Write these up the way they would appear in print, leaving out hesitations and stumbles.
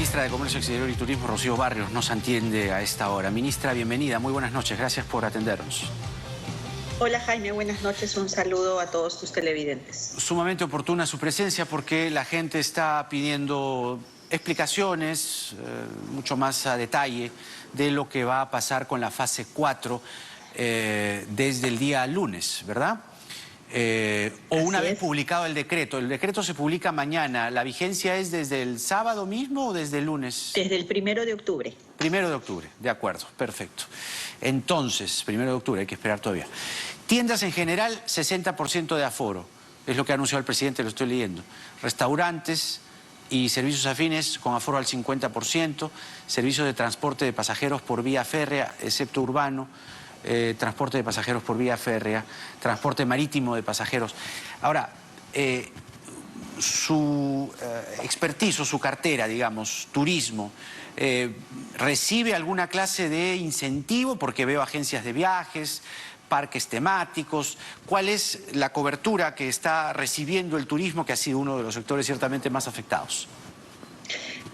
ministra de Comercio Exterior y Turismo, Rocío Barrios, nos atiende a esta hora. Ministra, bienvenida, muy buenas noches, gracias por atendernos. Hola Jaime, buenas noches, un saludo a todos tus televidentes. Sumamente oportuna su presencia porque la gente está pidiendo explicaciones, mucho más a detalle, de lo que va a pasar con la fase 4 desde el día lunes, ¿verdad? O una vez publicado el decreto se publica mañana, ¿la vigencia es desde el sábado mismo o desde el lunes? Desde el 1 de octubre. 1 de octubre, de acuerdo, perfecto. Entonces, 1 de octubre, hay que esperar todavía. Tiendas en general, 60% de aforo, es lo que anunció el presidente, lo estoy leyendo. Restaurantes y servicios afines con aforo al 50%, servicios de transporte de pasajeros por vía férrea, excepto urbano, transporte de pasajeros por vía férrea, transporte marítimo de pasajeros. Ahora, su expertise o su cartera, digamos, turismo, ¿recibe alguna clase de incentivo? Porque veo agencias de viajes, parques temáticos. ¿Cuál es la cobertura que está recibiendo el turismo, que ha sido uno de los sectores ciertamente más afectados?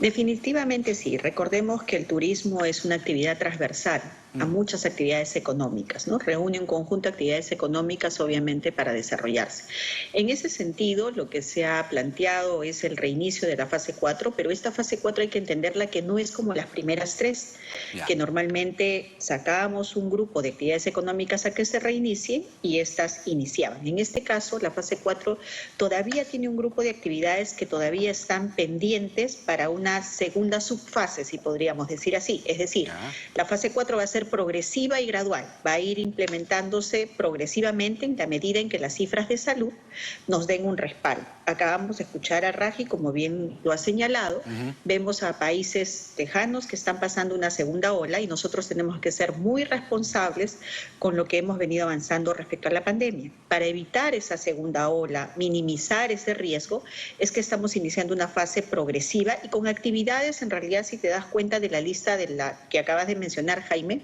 Definitivamente sí. Recordemos que el turismo es una actividad transversal a muchas actividades económicas, ¿no? Reúne un conjunto de actividades económicas, obviamente, para desarrollarse. En ese sentido, lo que se ha planteado es el reinicio de la fase 4, pero esta fase 4 hay que entenderla que no es como las primeras 3, que normalmente sacábamos un grupo de actividades económicas a que se reinicien y estas iniciaban. En este caso, la fase 4 todavía tiene un grupo de actividades que todavía están pendientes para una segunda subfase, si podríamos decir así. Es decir, la fase 4 va a ser progresiva y gradual, va a ir implementándose progresivamente en la medida en que las cifras de salud nos den un respaldo. Acabamos de escuchar a Raji, como bien lo ha señalado, vemos a países lejanos que están pasando una segunda ola y nosotros tenemos que ser muy responsables con lo que hemos venido avanzando respecto a la pandemia. Para evitar esa segunda ola, minimizar ese riesgo, es que estamos iniciando una fase progresiva y con actividades, en realidad, si te das cuenta de la lista de la que acabas de mencionar, Jaime,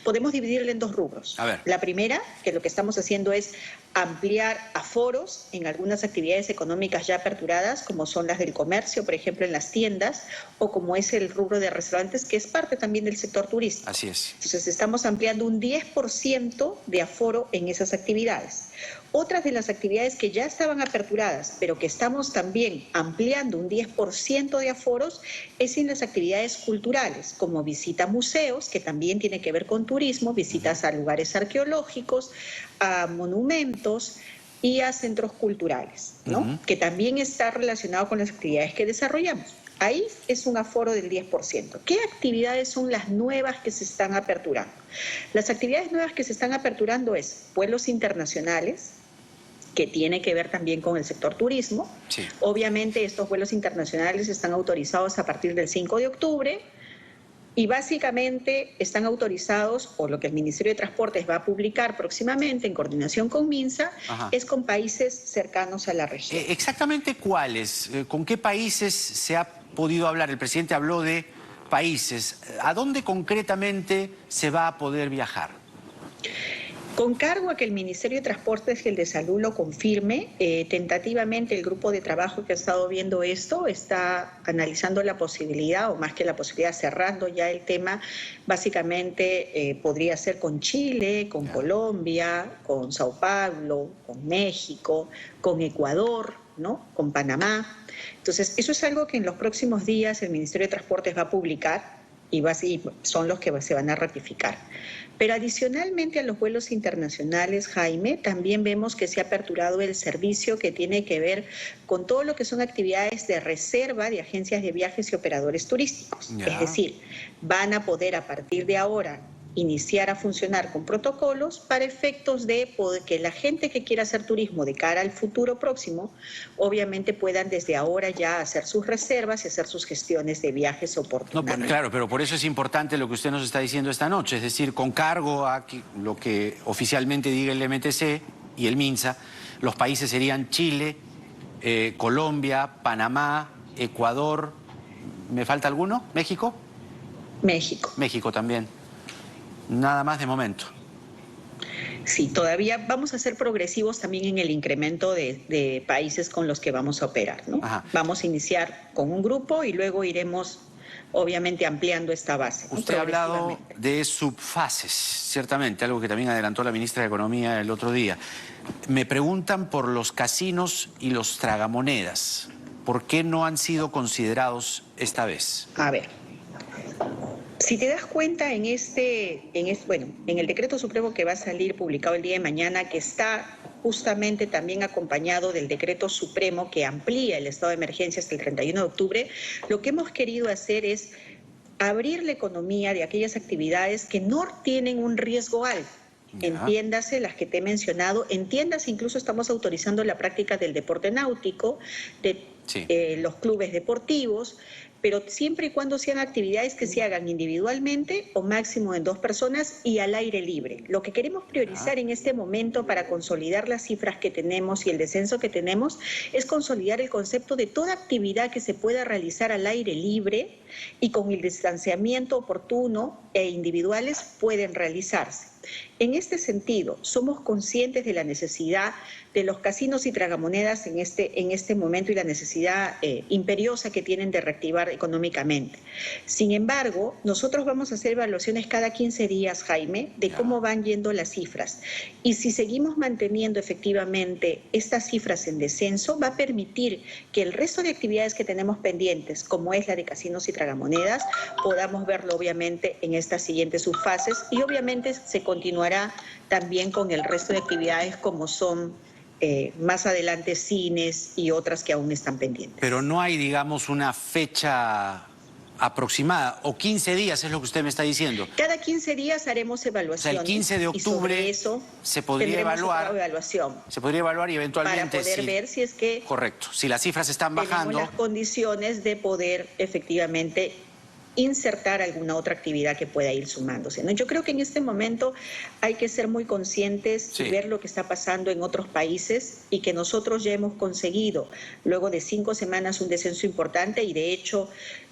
podemos dividirla en dos rubros. La primera, que lo que estamos haciendo es ampliar aforos en algunas actividades económicas ya aperturadas, como son las del comercio, por ejemplo, en las tiendas, o como es el rubro de restaurantes, que es parte también del sector turístico. Así es. Entonces, estamos ampliando un 10% de aforo en esas actividades. Otras de las actividades que ya estaban aperturadas, pero que estamos también ampliando un 10% de aforos, es en las actividades culturales, como visita a museos, que también tiene que ver con turismo, visitas a lugares arqueológicos, a monumentos y a centros culturales, ¿no? Que también está relacionado con las actividades que desarrollamos. Ahí es un aforo del 10%. ¿Qué actividades son las nuevas que se están aperturando? Las actividades nuevas que se están aperturando es vuelos internacionales, que tiene que ver también con el sector turismo. Sí. Obviamente estos vuelos internacionales están autorizados a partir del 5 de octubre y básicamente están autorizados, o lo que el Ministerio de Transportes va a publicar próximamente en coordinación con MINSA, es con países cercanos a la región. ¿Exactamente cuáles? ¿Con qué países se ha podido hablar? El presidente habló de países. ¿A dónde concretamente se va a poder viajar? Con cargo a que el Ministerio de Transportes y el de Salud lo confirme, tentativamente el grupo de trabajo que ha estado viendo esto está analizando la posibilidad, o más que la posibilidad, cerrando ya el tema. Básicamente podría ser con Chile, con Colombia, con Sao Paulo, con México, con Ecuador, ¿no? Con Panamá. Entonces, eso es algo que en los próximos días el Ministerio de Transportes va a publicar y son los que se van a ratificar. Pero adicionalmente a los vuelos internacionales, Jaime, también vemos que se ha aperturado el servicio que tiene que ver con todo lo que son actividades de reserva de agencias de viajes y operadores turísticos. Es decir, van a poder a partir de ahora iniciar a funcionar con protocolos para efectos de que la gente que quiera hacer turismo de cara al futuro próximo, obviamente puedan desde ahora ya hacer sus reservas y hacer sus gestiones de viajes oportunamente. No, claro, pero por eso es importante lo que usted nos está diciendo esta noche, es decir, con cargo a lo que oficialmente diga el MTC y el MINSA, los países serían Chile, Colombia, Panamá, Ecuador, ¿me falta alguno? ¿México? México. México también. Nada más de momento. Sí, todavía vamos a ser progresivos también en el incremento de países con los que vamos a operar, ¿no? Vamos a iniciar con un grupo y luego iremos obviamente ampliando esta base, ¿no? Usted ha hablado Progresivamente. de subfases, ciertamente, algo que también adelantó la ministra de Economía el otro día. Me preguntan por los casinos y los tragamonedas. ¿Por qué no han sido considerados esta vez? A ver, si te das cuenta en el decreto supremo que va a salir publicado el día de mañana, que está justamente también acompañado del decreto supremo que amplía el estado de emergencia hasta el 31 de octubre, lo que hemos querido hacer es abrir la economía de aquellas actividades que no tienen un riesgo alto. Entiéndase las que te he mencionado, entiéndase, incluso estamos autorizando la práctica del deporte náutico, de los clubes deportivos, pero siempre y cuando sean actividades que se hagan individualmente o máximo en 2 personas y al aire libre. Lo que queremos priorizar en este momento para consolidar las cifras que tenemos y el descenso que tenemos es consolidar el concepto de toda actividad que se pueda realizar al aire libre y con el distanciamiento oportuno e individuales pueden realizarse. En este sentido, somos conscientes de la necesidad de los casinos y tragamonedas en este momento y la necesidad imperiosa que tienen de reactivar económicamente. Sin embargo, nosotros vamos a hacer evaluaciones cada 15 días, Jaime, de cómo van yendo las cifras. Y si seguimos manteniendo efectivamente estas cifras en descenso, va a permitir que el resto de actividades que tenemos pendientes, como es la de casinos y tragamonedas, podamos verlo obviamente en estas siguientes subfases y obviamente se continuará también con el resto de actividades como son más adelante cines y otras que aún están pendientes. Pero no hay, digamos, una fecha aproximada, o 15 días es lo que usted me está diciendo. Cada 15 días haremos evaluaciones. O sea, el 15 de octubre eso se podría evaluar. Se podría evaluar y eventualmente para poder ver si es que correcto, si las cifras están bajando, tenemos las condiciones de poder efectivamente insertar alguna otra actividad que pueda ir sumándose, ¿no? Yo creo que en este momento hay que ser muy conscientes y ver lo que está pasando en otros países y que nosotros ya hemos conseguido, luego de 5 semanas, un descenso importante y de hecho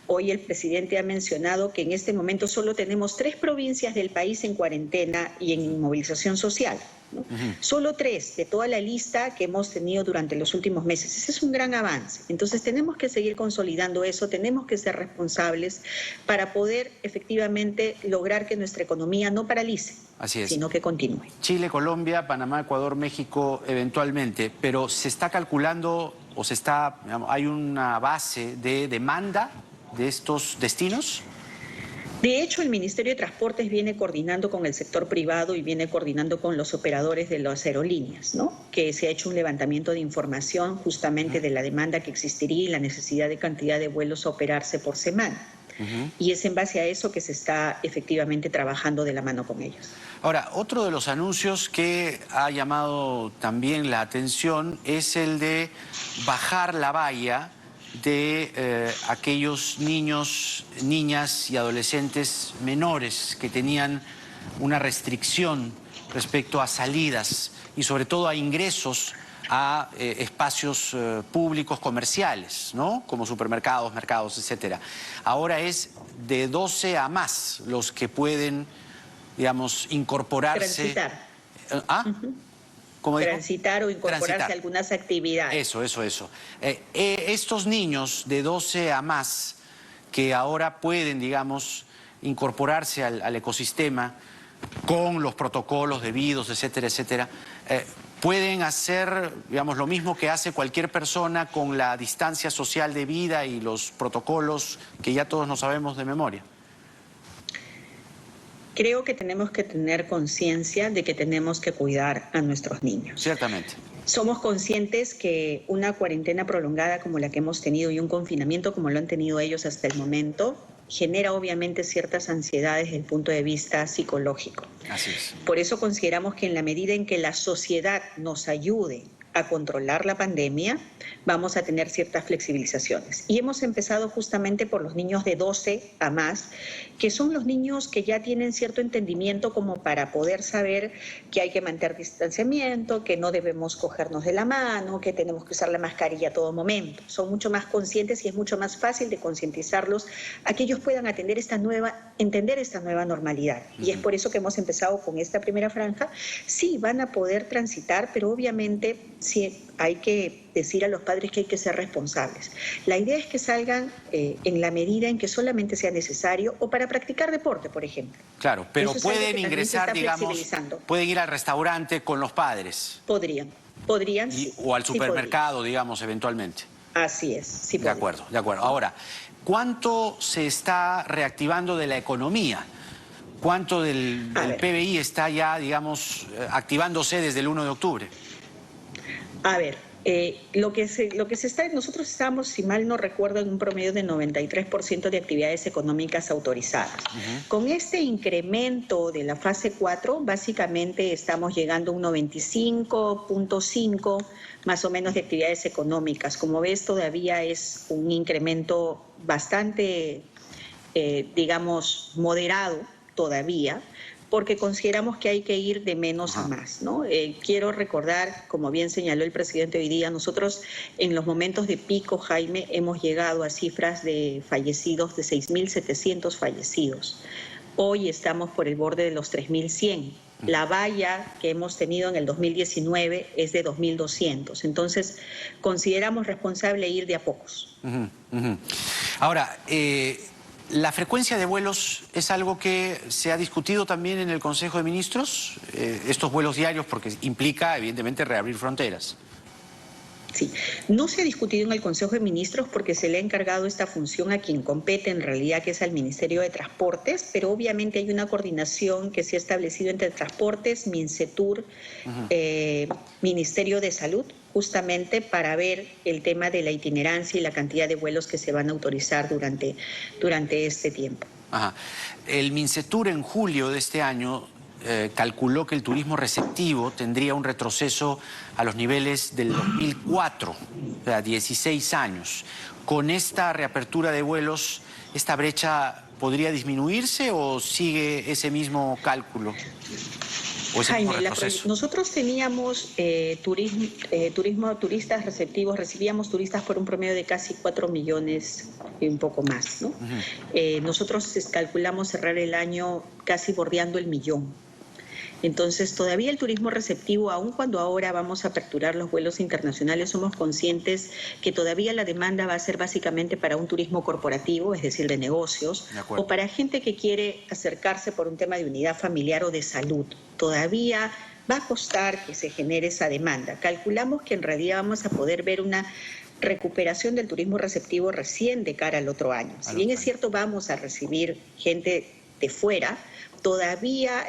hoy el presidente ha mencionado que en este momento solo tenemos 3 provincias del país en cuarentena y en inmovilización social, ¿no? Solo 3 de toda la lista que hemos tenido durante los últimos meses. Ese es un gran avance. Entonces tenemos que seguir consolidando eso, tenemos que ser responsables para poder efectivamente lograr que nuestra economía no paralice, sino que continúe. Chile, Colombia, Panamá, Ecuador, México eventualmente, pero se está calculando o digamos, hay una base de demanda de estos destinos. De hecho, el Ministerio de Transportes viene coordinando con el sector privado y viene coordinando con los operadores de las aerolíneas, ¿no? Que se ha hecho un levantamiento de información justamente de la demanda que existiría y la necesidad de cantidad de vuelos a operarse por semana. Y es en base a eso que se está efectivamente trabajando de la mano con ellos. Ahora, otro de los anuncios que ha llamado también la atención es el de bajar la valla de aquellos niños, niñas y adolescentes menores que tenían una restricción respecto a salidas y sobre todo a ingresos a espacios públicos comerciales, ¿no? Como supermercados, mercados, etcétera. Ahora es de 12 a más los que pueden, digamos, incorporarse. Transitar. ¿Cómo dijo? Transitar o incorporarse a algunas actividades. Eso. Estos niños de 12 a más que ahora pueden, digamos, incorporarse al ecosistema con los protocolos debidos, etcétera, etcétera, pueden hacer, digamos, lo mismo que hace cualquier persona con la distancia social debida y los protocolos que ya todos nos sabemos de memoria. Creo que tenemos que tener conciencia de que tenemos que cuidar a nuestros niños. Ciertamente. Somos conscientes que una cuarentena prolongada como la que hemos tenido y un confinamiento como lo han tenido ellos hasta el momento genera obviamente ciertas ansiedades desde el punto de vista psicológico. Así es. Por eso consideramos que en la medida en que la sociedad nos ayude a controlar la pandemia, vamos a tener ciertas flexibilizaciones. Y hemos empezado justamente por los niños de 12 a más, que son los niños que ya tienen cierto entendimiento como para poder saber que hay que mantener distanciamiento, que no debemos cogernos de la mano, que tenemos que usar la mascarilla a todo momento. Son mucho más conscientes y es mucho más fácil de concientizarlos a que ellos puedan entender esta nueva normalidad. Y es por eso que hemos empezado con esta primera franja. Sí, van a poder transitar, pero obviamente sí hay que decir a los padres que hay que ser responsables. La idea es que salgan en la medida en que solamente sea necesario o para practicar deporte, por ejemplo. Claro, pero pueden ingresar, digamos, pueden ir al restaurante con los padres. Podrían, sí. O al supermercado, sí, digamos, eventualmente. Así es, sí. De acuerdo, de acuerdo. Ahora, ¿cuánto se está reactivando de la economía? ¿Cuánto del PBI está ya, digamos, activándose desde el 1 de octubre? A ver, nosotros estamos, si mal no recuerdo, en un promedio de 93% de actividades económicas autorizadas. Con este incremento de la fase 4, básicamente estamos llegando a un 95.5 más o menos de actividades económicas. Como ves, todavía es un incremento bastante, digamos, moderado todavía, porque consideramos que hay que ir de menos a más, ¿no? Quiero recordar, como bien señaló el presidente hoy día, nosotros en los momentos de pico, Jaime, hemos llegado a cifras de fallecidos de 6.700 fallecidos. Hoy estamos por el borde de los 3.100. La valla que hemos tenido en el 2019 es de 2.200. Entonces, consideramos responsable ir de a pocos. Ahora, ¿la frecuencia de vuelos es algo que se ha discutido también en el Consejo de Ministros? Estos vuelos diarios, porque implica, evidentemente, reabrir fronteras. Sí, no se ha discutido en el Consejo de Ministros porque se le ha encargado esta función a quien compete en realidad, que es al Ministerio de Transportes, pero obviamente hay una coordinación que se ha establecido entre Transportes, Mincetur, Ministerio de Salud, justamente para ver el tema de la itinerancia y la cantidad de vuelos que se van a autorizar durante este tiempo. El Mincetur en julio de este año calculó que el turismo receptivo tendría un retroceso a los niveles del 2004, o sea, 16 años. ¿Con esta reapertura de vuelos, esta brecha podría disminuirse o sigue ese mismo cálculo? Jaime, nosotros teníamos turistas receptivos, recibíamos turistas por un promedio de casi 4 millones y un poco más, ¿no? Nosotros calculamos cerrar el año casi bordeando el 1 millón. Entonces, todavía el turismo receptivo, aun cuando ahora vamos a aperturar los vuelos internacionales, somos conscientes que todavía la demanda va a ser básicamente para un turismo corporativo, es decir, de negocios, o para gente que quiere acercarse por un tema de unidad familiar o de salud. Todavía va a costar que se genere esa demanda. Calculamos que en realidad vamos a poder ver una recuperación del turismo receptivo recién de cara al otro año. Si bien es cierto, vamos a recibir gente de fuera, todavía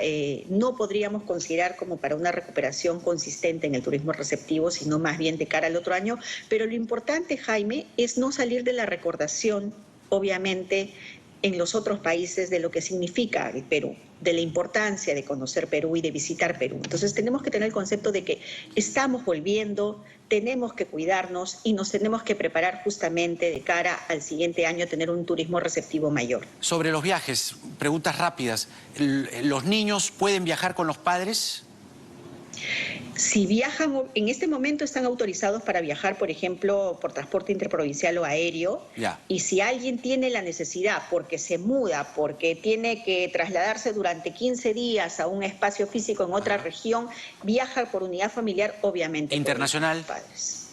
no podríamos considerar como para una recuperación consistente en el turismo receptivo, sino más bien de cara al otro año. Pero lo importante, Jaime, es no salir de la recordación, obviamente, en los otros países de lo que significa el Perú, de la importancia de conocer Perú y de visitar Perú. Entonces tenemos que tener el concepto de que estamos volviendo, tenemos que cuidarnos y nos tenemos que preparar justamente de cara al siguiente año a tener un turismo receptivo mayor. Sobre los viajes, preguntas rápidas. ¿Los niños pueden viajar con los padres? Si viajan, en este momento están autorizados para viajar, por ejemplo, por transporte interprovincial o aéreo. Y si alguien tiene la necesidad, porque se muda, porque tiene que trasladarse durante 15 días a un espacio físico en otra región, viaja por unidad familiar, obviamente. ¿Internacional? Con sus padres.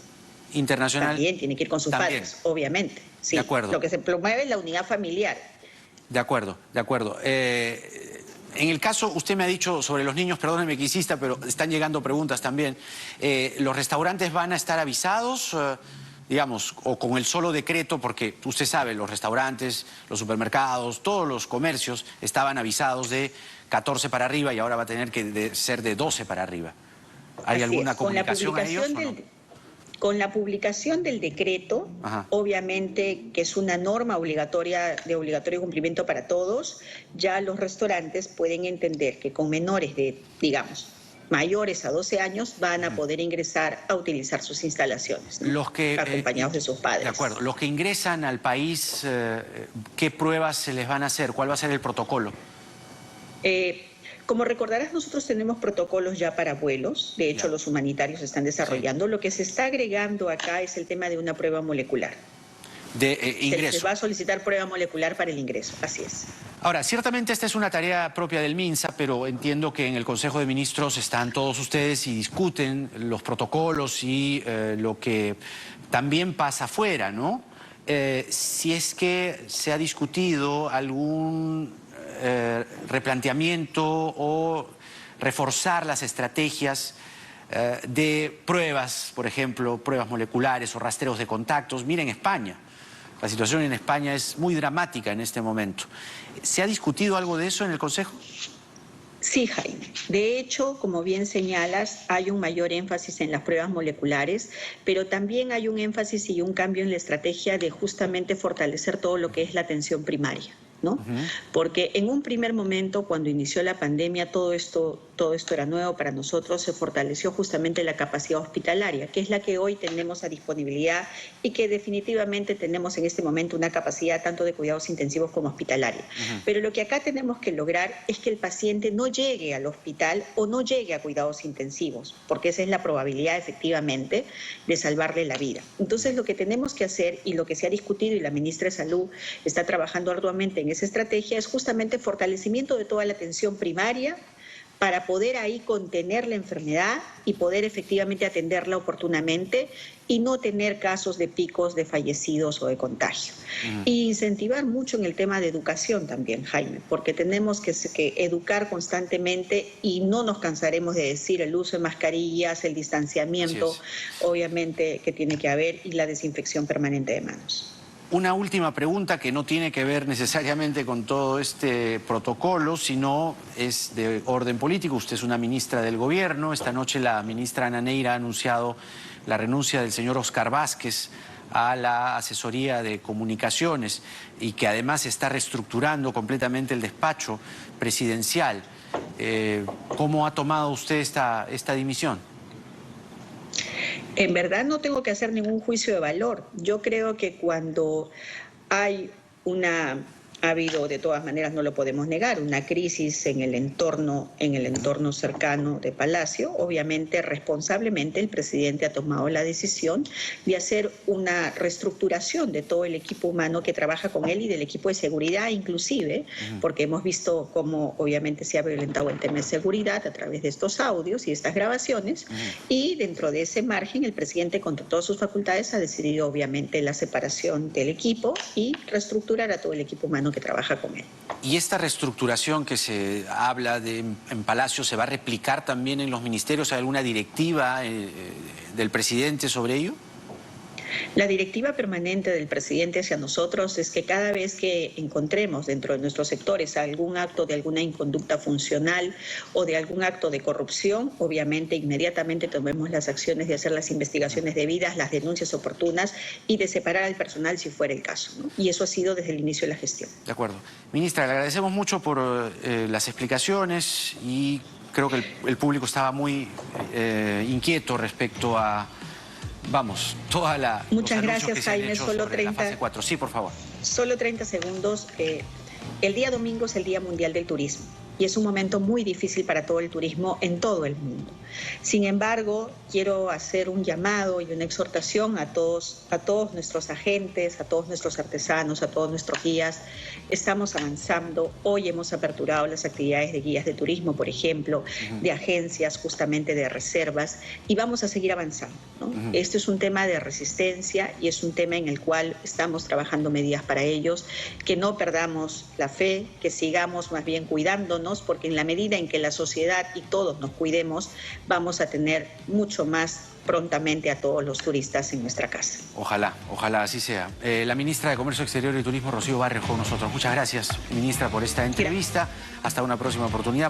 ¿Internacional? También tiene que ir con sus padres, obviamente. Sí. De acuerdo. Lo que se promueve es la unidad familiar. De acuerdo, de acuerdo. En el caso, usted me ha dicho sobre los niños, perdóneme que insista, pero están llegando preguntas también. ¿Los restaurantes van a estar avisados, digamos, o con el solo decreto? Porque usted sabe, los restaurantes, los supermercados, todos los comercios estaban avisados de 14 para arriba y ahora va a tener que ser de 12 para arriba. ¿Hay alguna comunicación a ellos o no? Con la publicación del decreto, obviamente que es una norma obligatoria, de obligatorio cumplimiento para todos, ya los restaurantes pueden entender que con menores de, digamos, mayores a 12 años van a poder ingresar a utilizar sus instalaciones, ¿no? Acompañados de sus padres. De acuerdo. Los que ingresan al país, ¿qué pruebas se les van a hacer? ¿Cuál va a ser el protocolo? Como recordarás, nosotros tenemos protocolos ya para vuelos. De hecho, los humanitarios están desarrollando. Lo que se está agregando acá es el tema de una prueba molecular. de ingreso. Se va a solicitar prueba molecular para el ingreso, así es. Ahora, ciertamente esta es una tarea propia del MINSA, pero entiendo que en el Consejo de Ministros están todos ustedes y discuten los protocolos y lo que también pasa afuera, ¿no? Si es que se ha discutido algún replanteamiento o reforzar las estrategias de pruebas, por ejemplo, pruebas moleculares o rastreos de contactos. Miren España. La situación en España es muy dramática en este momento. ¿Se ha discutido algo de eso en el Consejo? Sí, Jaime. De hecho, como bien señalas, hay un mayor énfasis en las pruebas moleculares, pero también hay un énfasis y un cambio en la estrategia de justamente fortalecer todo lo que es la atención primaria, ¿no? Porque en un primer momento, cuando inició la pandemia, todo esto era nuevo para nosotros, se fortaleció justamente la capacidad hospitalaria, que es la que hoy tenemos a disponibilidad y que definitivamente tenemos en este momento una capacidad tanto de cuidados intensivos como hospitalaria. Pero lo que acá tenemos que lograr es que el paciente no llegue al hospital o no llegue a cuidados intensivos, porque esa es la probabilidad efectivamente de salvarle la vida. Entonces lo que tenemos que hacer y lo que se ha discutido y la ministra de Salud está trabajando arduamente en esa estrategia es justamente fortalecimiento de toda la atención primaria para poder ahí contener la enfermedad y poder efectivamente atenderla oportunamente y no tener casos de picos de fallecidos o de contagio. Y incentivar mucho en el tema de educación también, Jaime, porque tenemos que educar constantemente y no nos cansaremos de decir el uso de mascarillas, el distanciamiento, obviamente que tiene que haber, y la desinfección permanente de manos. Una última pregunta que no tiene que ver necesariamente con todo este protocolo, sino es de orden político. Usted es una ministra del gobierno. Esta noche la ministra Ana Neira ha anunciado la renuncia del señor Oscar Vázquez a la asesoría de comunicaciones y que además está reestructurando completamente el despacho presidencial. ¿Cómo ha tomado usted esta dimisión? En verdad no tengo que hacer ningún juicio de valor. Yo creo que cuando hay ha habido, de todas maneras no lo podemos negar, una crisis en el entorno cercano de Palacio, obviamente responsablemente el presidente ha tomado la decisión de hacer una reestructuración de todo el equipo humano que trabaja con él y del equipo de seguridad inclusive, porque hemos visto cómo obviamente se ha violentado el tema de seguridad a través de estos audios y estas grabaciones, y dentro de ese margen el presidente con todas sus facultades ha decidido obviamente la separación del equipo y reestructurar a todo el equipo humano que trabaja con él. ¿Y esta reestructuración que se habla en Palacio se va a replicar también en los ministerios? ¿Hay alguna directiva del presidente sobre ello? La directiva permanente del presidente hacia nosotros es que cada vez que encontremos dentro de nuestros sectores algún acto de alguna inconducta funcional o de algún acto de corrupción, obviamente inmediatamente tomemos las acciones de hacer las investigaciones debidas, las denuncias oportunas y de separar al personal si fuera el caso, ¿no? Y eso ha sido desde el inicio de la gestión. De acuerdo. Ministra, le agradecemos mucho por las explicaciones y creo que el público estaba muy inquieto respecto a... Vamos, toda la... Muchas gracias, Jaime. Solo 30... la fase 4. Sí, por favor. Solo 30 segundos. El día domingo es el Día Mundial del Turismo y es un momento muy difícil para todo el turismo en todo el mundo. Sin embargo, quiero hacer un llamado y una exhortación a todos nuestros agentes, a todos nuestros artesanos, a todos nuestros guías. Estamos avanzando. Hoy hemos aperturado las actividades de guías de turismo, por ejemplo, de agencias justamente de reservas, y vamos a seguir avanzando, ¿no? Esto es un tema de resistencia y es un tema en el cual estamos trabajando medidas para ellos, que no perdamos la fe, que sigamos más bien cuidándonos, porque en la medida en que la sociedad y todos nos cuidemos, vamos a tener mucho más prontamente a todos los turistas en nuestra casa. Ojalá, ojalá así sea. La ministra de Comercio Exterior y Turismo, Rocío Barrios, con nosotros. Muchas gracias, ministra, por esta entrevista. Hasta una próxima oportunidad.